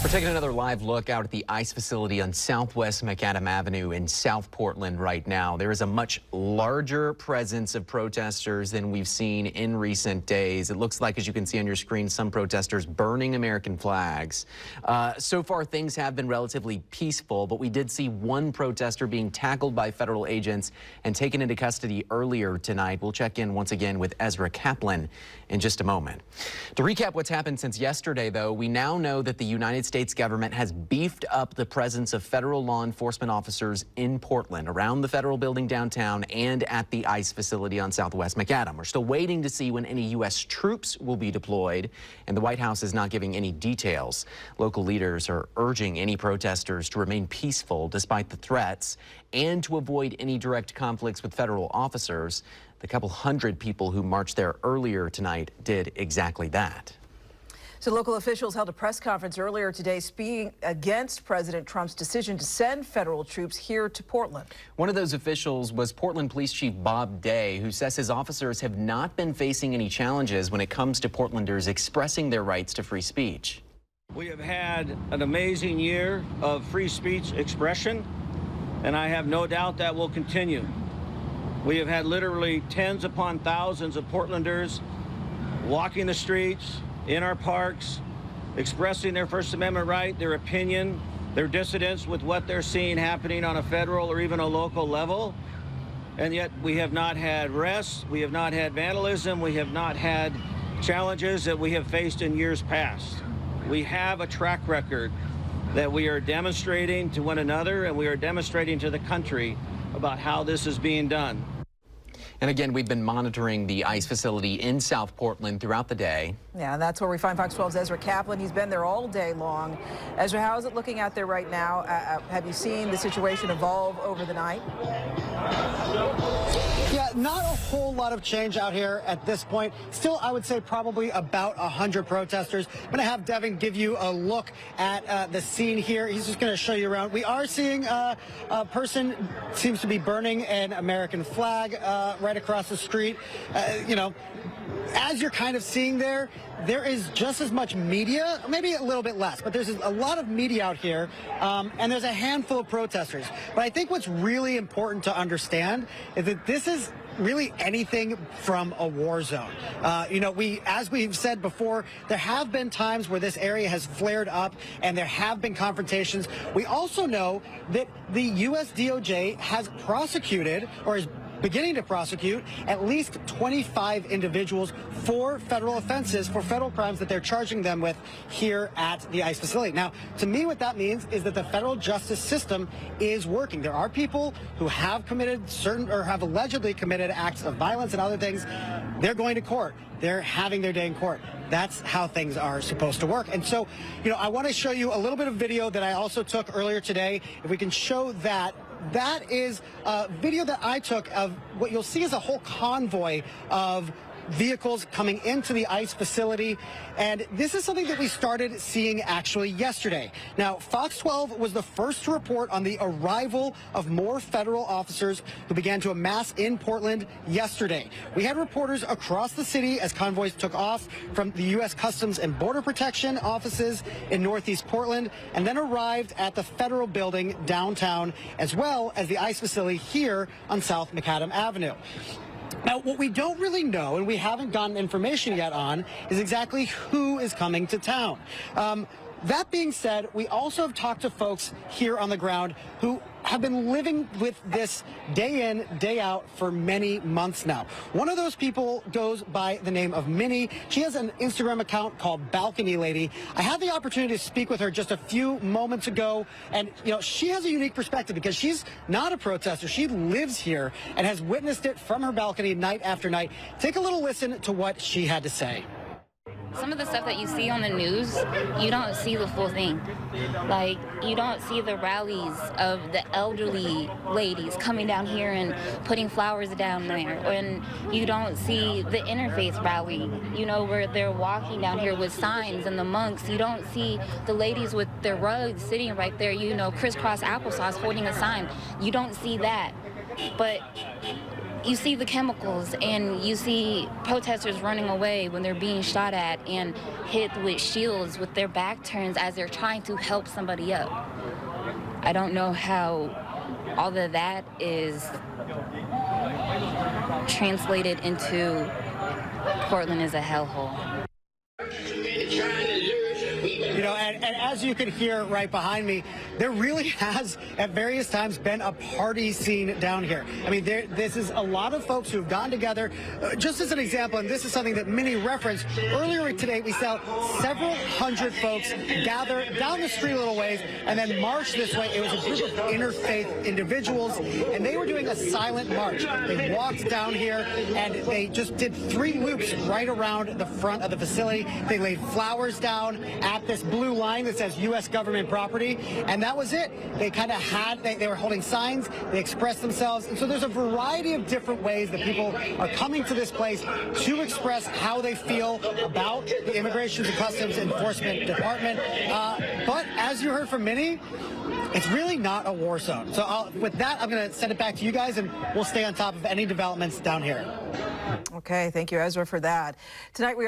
We're taking another live look out at the ICE facility on Southwest Macadam Avenue in South Portland right now. There is a much larger presence of protesters than we've seen in recent days. It looks like, as you can see on your screen, some protesters burning American flags. So far, things have been relatively peaceful, but we did see one protester being tackled by federal agents and taken into custody earlier tonight. We'll check in once again with Ezra Kaplan in just a moment. To recap what's happened since yesterday, though, we now know that the United States government has beefed up the presence of federal law enforcement officers in Portland, around the federal building downtown and at the ICE facility on Southwest Macadam. We're still waiting to see when any U.S. troops will be deployed, and the White House is not giving any details. Local leaders are urging any protesters to remain peaceful despite the threats and to avoid any direct conflicts with federal officers. The couple hundred people who marched there earlier tonight did exactly that. So local officials held a press conference earlier today speaking against President Trump's decision to send federal troops here to Portland. One of those officials was Portland Police Chief Bob Day, who says his officers have not been facing any challenges when it comes to Portlanders expressing their rights to free speech. We have had an amazing year of free speech expression, and I have no doubt that will continue. We have had literally tens upon thousands of Portlanders walking the streets, in our parks, expressing their First Amendment right, their opinion, their dissidence with what they're seeing happening on a federal or even a local level. And yet we have not had arrests, we have not had vandalism, we have not had challenges that we have faced in years past. We have a track record that we are demonstrating to one another, and we are demonstrating to the country about how this is being done. And again, we've been monitoring the ICE facility in South Portland throughout the day. Yeah, and that's where we find Fox 12's Ezra Kaplan. He's been there all day long. Ezra, how is it looking out there right now? Have you seen the situation evolve over the night? Yeah, not a whole lot of change out here at this point. Still, I would say probably about 100 protesters. I'm going to have Devin give you a look at the scene here. He's just going to show you around. We are seeing a person seems to be burning an American flag right across the street. You know, as you're kind of seeing there is just as much media, maybe a little bit less, but there's a lot of media out here, and there's a handful of protesters. But I think what's really important to understand is that this is really anything from a war zone. You know, as we've said before, there have been times where this area has flared up and there have been confrontations. We also know that the U.S. DOJ has prosecuted, or is beginning to prosecute, at least 25 individuals for federal offenses, for federal crimes that they're charging them with here at the ICE facility. Now, to me, what that means is that the federal justice system is working. There are people who have committed certain, or have allegedly committed acts of violence and other things. They're going to court. They're having their day in court. That's how things are supposed to work. And so, you know, I want to show you a little bit of video that I also took earlier today. If we can show that. That is a video that I took of what you'll see is a whole convoy of vehicles coming into the ICE facility, and this is something that we started seeing actually yesterday. Now, Fox 12 was the first to report on the arrival of more federal officers who began to amass in Portland yesterday. We had reporters across the city as convoys took off from the U.S. Customs and Border Protection offices in Northeast Portland, and then arrived at the federal building downtown, as well as the ICE facility here on South Macadam Avenue. Now, what we don't really know, and we haven't gotten information yet on, is exactly who is coming to town. That being said, we also have talked to folks here on the ground who have been living with this day in, day out for many months now. One of those people goes by the name of Minnie. She has an Instagram account called Balcony Lady. I had the opportunity to speak with her just a few moments ago, and you know, she has a unique perspective because she's not a protester. She lives here and has witnessed it from her balcony night after night. Take a little listen to what she had to say. Some of the stuff that you see on the news, you don't see the full thing. Like, you don't see the rallies of the elderly ladies coming down here and putting flowers down there. And you don't see the interfaith rally, you know, where they're walking down here with signs, and the monks. You don't see the ladies with their rugs sitting right there, you know, crisscross applesauce holding a sign. You don't see that. But you see the chemicals, and you see protesters running away when they're being shot at and hit with shields with their back turns as they're trying to help somebody up. I don't know how all of that is translated into Portland is a hellhole. You know, and as you can hear right behind me, there really has at various times been a party scene down here. I mean, this is a lot of folks who've gotten together. Just as an example, and this is something that Minnie referenced, earlier today we saw several hundred folks gather down the street a little ways and then march this way. It was a group of interfaith individuals, and they were doing a silent march. They walked down here and they just did 3 loops right around the front of the facility. They laid flowers down at this blue line that says U.S. government property, and that was it. They kind of they were holding signs, they expressed themselves, and so there's a variety of different ways that people are coming to this place to express how they feel about the Immigration and Customs Enforcement Department. But as you heard from Minnie, it's really not a war zone. So with that, I'm going to send it back to you guys, and we'll stay on top of any developments down here. Okay, thank you, Ezra, for that. Tonight we are